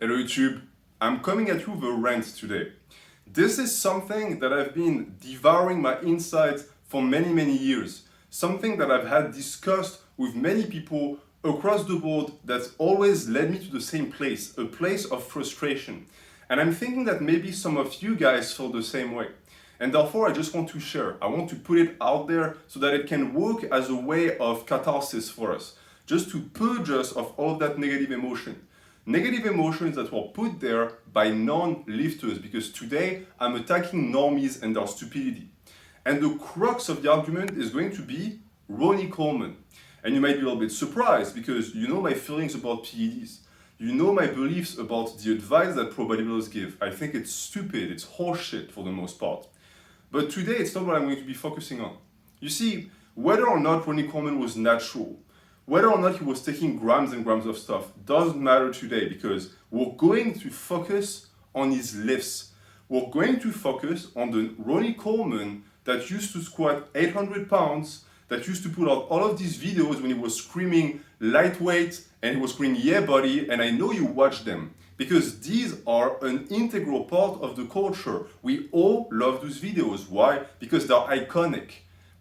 Hello YouTube, I'm coming at you with a rant today. This is something that I've been devouring my insides for many years. Something that I've had discussed with many people across the board that's always led me to the same place, a place of frustration. And I'm thinking that maybe some of you guys feel the same way. And therefore I just want to share. I want to put it out there so that it can work as a way of catharsis for us. Just to purge us of all of that negative emotion. Negative emotions that were put there by non-lifters, because today I'm attacking normies and their stupidity. And the crux of the argument is going to be Ronnie Coleman. And you might be a little bit surprised because you know my feelings about PEDs. You know my beliefs about the advice that pro bodybuilders give. I think it's stupid, it's horseshit for the most part. But today it's not what I'm going to be focusing on. You see, whether or not Ronnie Coleman was natural, whether or not he was taking grams and grams of stuff doesn't matter today because we're going to focus on his lifts. We're going to focus on the Ronnie Coleman that used to squat 800 pounds, that used to put out all of these videos when he was screaming lightweight and he was screaming yeah buddy, and I know you watched them because these are an integral part of the culture. We all love those videos. Why? Because they're iconic.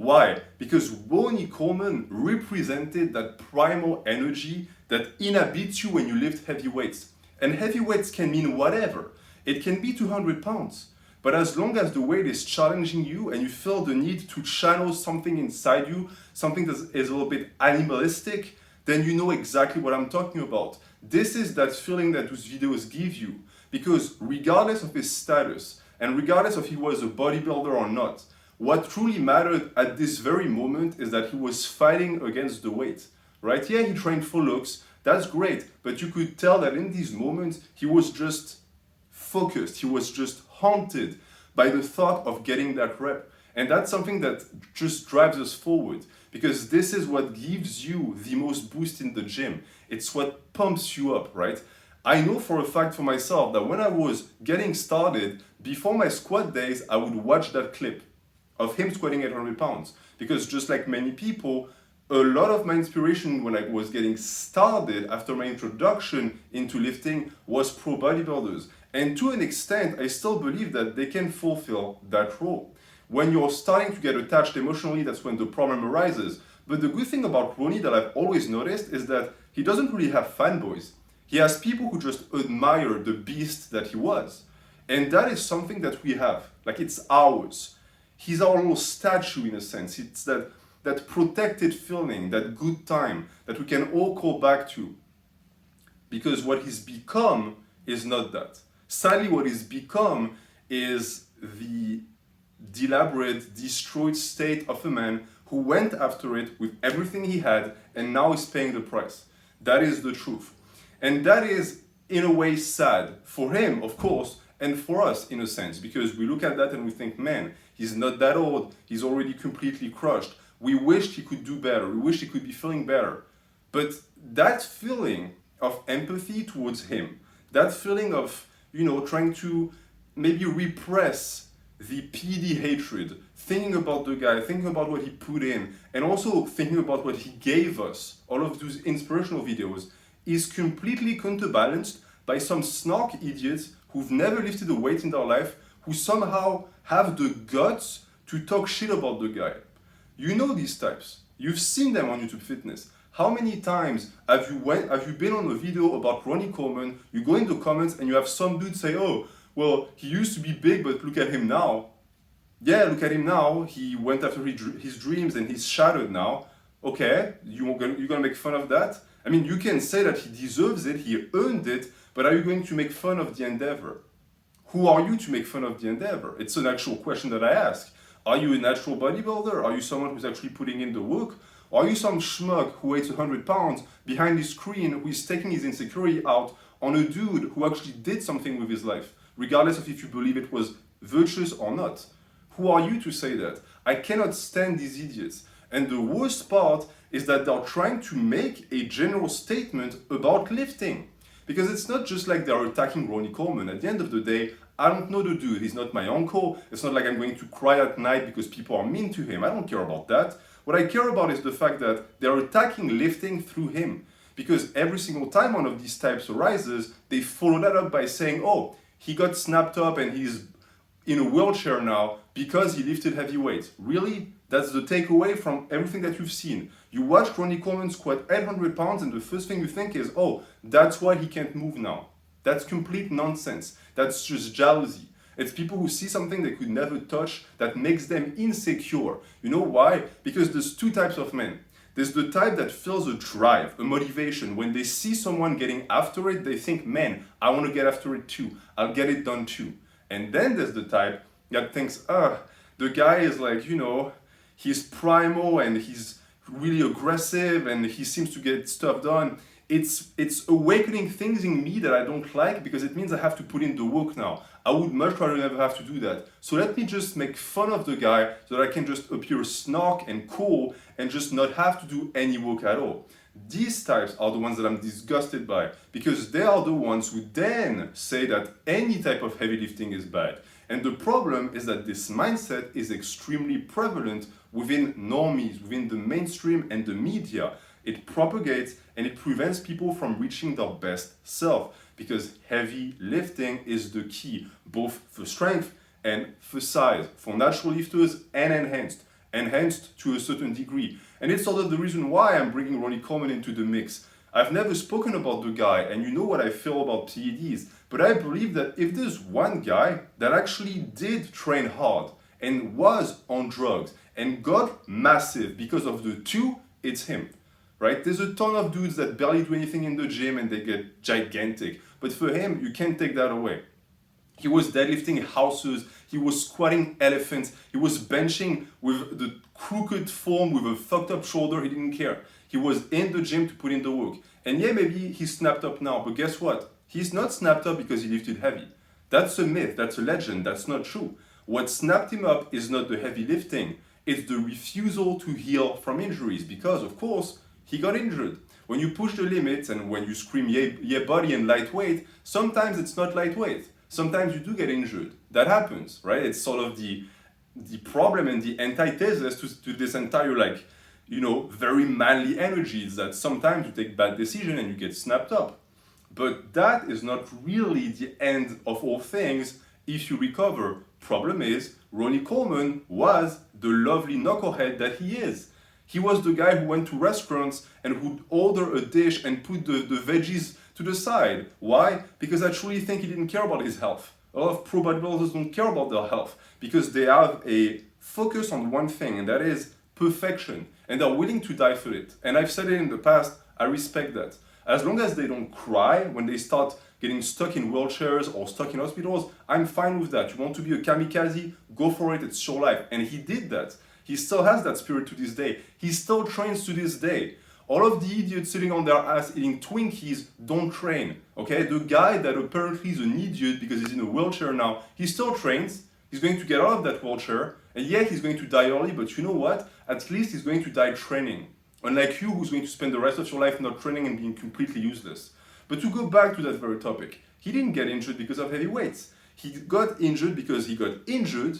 Why? Because Ronnie Coleman represented that primal energy that inhabits you when you lift heavy weights. And heavy weights can mean whatever. It can be 200 pounds. But as long as the weight is challenging you and you feel the need to channel something inside you, something that is a little bit animalistic, then you know exactly what I'm talking about. This is that feeling that those videos give you. Because regardless of his status, and regardless if he was a bodybuilder or not, what truly mattered at this very moment is that he was fighting against the weight, right? Yeah, he trained for looks, that's great, but you could tell that in these moments, he was just focused, he was just haunted by the thought of getting that rep. And that's something that just drives us forward, because this is what gives you the most boost in the gym. It's what pumps you up, right? I know for a fact for myself that when I was getting started, before my squat days, I would watch that clip of him squatting 800 pounds. Because just like many people, a lot of my inspiration when I was getting started after my introduction into lifting was pro bodybuilders. And to an extent, I still believe that they can fulfill that role. When you're starting to get attached emotionally, that's when the problem arises. But the good thing about Ronnie that I've always noticed is that he doesn't really have fanboys. He has people who just admire the beast that he was. And that is something that we have, like it's ours. He's our little statue in a sense. It's that protected feeling, that good time that we can all call back to. Because what he's become is not that. Sadly, what he's become is the elaborate, destroyed state of a man who went after it with everything he had and now is paying the price. That is the truth. And that is, in a way, sad for him, of course, and for us, in a sense, because we look at that and we think, man, he's not that old, he's already completely crushed. We wished he could do better, we wished he could be feeling better. But that feeling of empathy towards him, that feeling of, trying to maybe repress the PD hatred, thinking about the guy, thinking about what he put in, and also thinking about what he gave us, all of those inspirational videos, is completely counterbalanced by some snark idiots who've never lifted a weight in their life, who somehow have the guts to talk shit about the guy. You know these types. You've seen them on YouTube Fitness. How many times have you been on a video about Ronnie Coleman, you go in the comments and you have some dude say, oh, well, he used to be big, but look at him now. Yeah, look at him now. He went after his dreams and he's shattered now. Okay, you're gonna make fun of that? I mean, you can say that he deserves it, he earned it, but are you going to make fun of the endeavor? Who are you to make fun of the endeavor? It's an actual question that I ask. Are you a natural bodybuilder? Are you someone who's actually putting in the work? Or are you some schmuck who weighs 100 pounds behind his screen who is taking his insecurity out on a dude who actually did something with his life, regardless of if you believe it was virtuous or not? Who are you to say that? I cannot stand these idiots. And the worst part is that they're trying to make a general statement about lifting. Because it's not just like they're attacking Ronnie Coleman. At the end of the day, I don't know the dude. He's not my uncle. It's not like I'm going to cry at night because people are mean to him. I don't care about that. What I care about is the fact that they're attacking lifting through him. because every single time one of these types arises, they follow that up by saying, oh, he got snapped up and he's in a wheelchair now because he lifted heavy weights. Really? That's the takeaway from everything that you've seen. You watch Ronnie Coleman squat 800 pounds and the first thing you think is, oh, that's why he can't move now. That's complete nonsense. That's just jealousy. It's people who see something they could never touch that makes them insecure. You know why? Because there's two types of men. There's the type that feels a drive, a motivation. When they see someone getting after it, they think, man, I want to get after it too. I'll get it done too. And then there's the type that thinks, the guy is like, he's primal and he's really aggressive and he seems to get stuff done. It's awakening things in me that I don't like because it means I have to put in the work now. I would much rather never have to do that. So let me just make fun of the guy so that I can just appear snark and cool and just not have to do any work at all. These types are the ones that I'm disgusted by because they are the ones who then say that any type of heavy lifting is bad. And the problem is that this mindset is extremely prevalent within normies, within the mainstream and the media. It propagates and it prevents people from reaching their best self because heavy lifting is the key, both for strength and for size, for natural lifters and enhanced to a certain degree. And it's sort of the reason why I'm bringing Ronnie Coleman into the mix. I've never spoken about the guy and you know what I feel about PEDs, but I believe that if there's one guy that actually did train hard and was on drugs and got massive because of the two, it's him. Right? There's a ton of dudes that barely do anything in the gym and they get gigantic. But for him, you can't take that away. He was deadlifting houses, he was squatting elephants, he was benching with the crooked form with a fucked up shoulder, he didn't care. He was in the gym to put in the work. And yeah, maybe he's snapped up now, but guess what? He's not snapped up because he lifted heavy. That's a myth, that's a legend, that's not true. What snapped him up is not the heavy lifting, it's the refusal to heal from injuries because, of course, he got injured. When you push the limits and when you scream yeah buddy and lightweight, sometimes it's not lightweight. Sometimes you do get injured. That happens, right? It's sort of the problem and the antithesis to this entire very manly energy is that sometimes you take bad decision and you get snapped up. But that is not really the end of all things if you recover. Problem is, Ronnie Coleman was the lovely knucklehead that he is. He was the guy who went to restaurants and would order a dish and put the veggies to the side. Why? Because I truly think he didn't care about his health. A lot of pro bodybuilders don't care about their health because they have a focus on one thing, and that is perfection. And they're willing to die for it. And I've said it in the past, I respect that. As long as they don't cry when they start getting stuck in wheelchairs or stuck in hospitals, I'm fine with that. You want to be a kamikaze? Go for it, it's your life. And he did that. He still has that spirit to this day. He still trains to this day. All of the idiots sitting on their ass eating Twinkies don't train, okay? The guy that apparently is an idiot because he's in a wheelchair now, he still trains. He's going to get out of that wheelchair. And yeah, he's going to die early, but you know what? At least he's going to die training. Unlike you, who's going to spend the rest of your life not training and being completely useless. But to go back to that very topic, he didn't get injured because of heavy weights. He got injured because he got injured.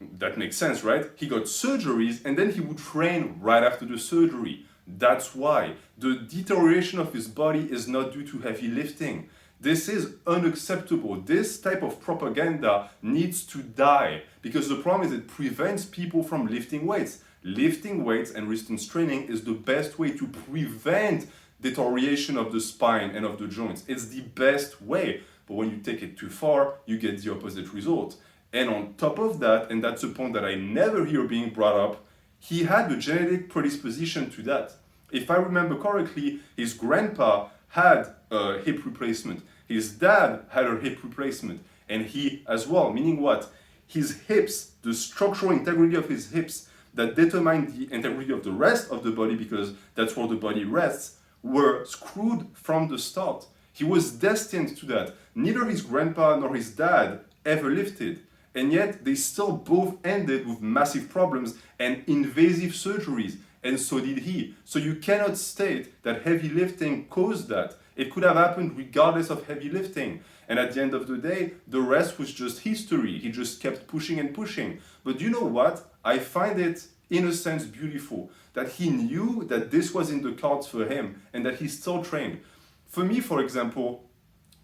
That makes sense, right? He got surgeries and then he would train right after the surgery. That's why the deterioration of his body is not due to heavy lifting. This is unacceptable. This type of propaganda needs to die because the problem is it prevents people from lifting weights. Lifting weights and resistance training is the best way to prevent deterioration of the spine and of the joints. It's the best way. But when you take it too far, you get the opposite result. And on top of that, and that's a point that I never hear being brought up, he had a genetic predisposition to that. If I remember correctly, his grandpa had a hip replacement. His dad had a hip replacement. And he as well, meaning what? His hips, the structural integrity of his hips that determine the integrity of the rest of the body, because that's where the body rests, were screwed from the start. He was destined to that. Neither his grandpa nor his dad ever lifted. And yet they still both ended with massive problems and invasive surgeries. And so did he. So you cannot state that heavy lifting caused that. It could have happened regardless of heavy lifting. And at the end of the day, the rest was just history. He just kept pushing and pushing. But you know what? I find it in a sense, beautiful. That he knew that this was in the cards for him and that he still trained. For me, for example,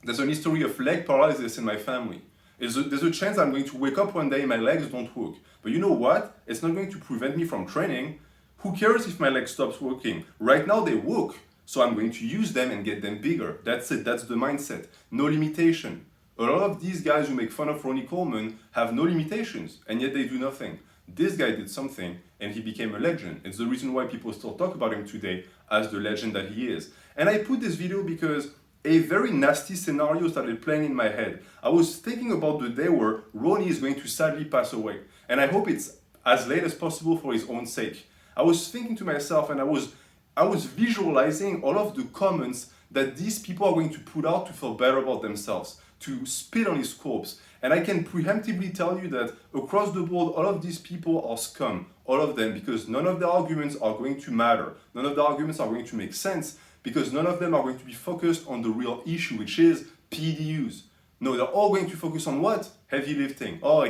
there's an history of leg paralysis in my family. There's a chance I'm going to wake up one day and my legs don't work. But you know what? It's not going to prevent me from training. Who cares if my leg stops working? Right now they work, so I'm going to use them and get them bigger. That's it, that's the mindset. No limitation. A lot of these guys who make fun of Ronnie Coleman have no limitations, and yet they do nothing. This guy did something, and he became a legend. It's the reason why people still talk about him today as the legend that he is. And I put this video because a very nasty scenario started playing in my head. I was thinking about the day where Ronnie is going to sadly pass away. And I hope it's as late as possible for his own sake. I was thinking to myself, and I was visualizing all of the comments that these people are going to put out to feel better about themselves, to spit on his corpse. And I can preemptively tell you that across the board, all of these people are scum, all of them, because none of the arguments are going to matter. None of the arguments are going to make sense, because none of them are going to be focused on the real issue, which is PDUs. No, they're all going to focus on what? Heavy lifting. Oh,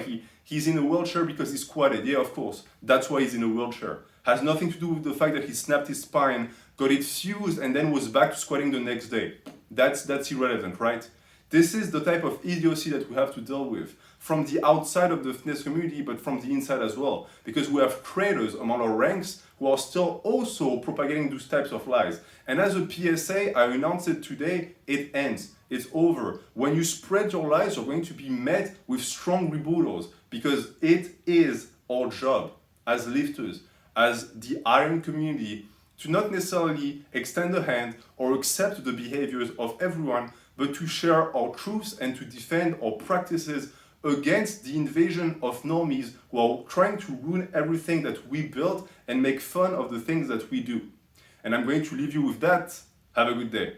he's in a wheelchair because he squatted. Yeah, of course. That's why he's in a wheelchair. Has nothing to do with the fact that he snapped his spine, got it fused, and then was back to squatting the next day. That's irrelevant, right? This is the type of idiocy that we have to deal with from the outside of the fitness community, but from the inside as well. Because we have creators among our ranks who are still also propagating those types of lies. And as a PSA, I announce it today, it ends. It's over. When you spread your lies, you're going to be met with strong rebuttals, because it is our job as lifters, as the iron community, to not necessarily extend a hand or accept the behaviors of everyone, but to share our truths and to defend our practices against the invasion of normies who are trying to ruin everything that we built and make fun of the things that we do. And I'm going to leave you with that. Have a good day.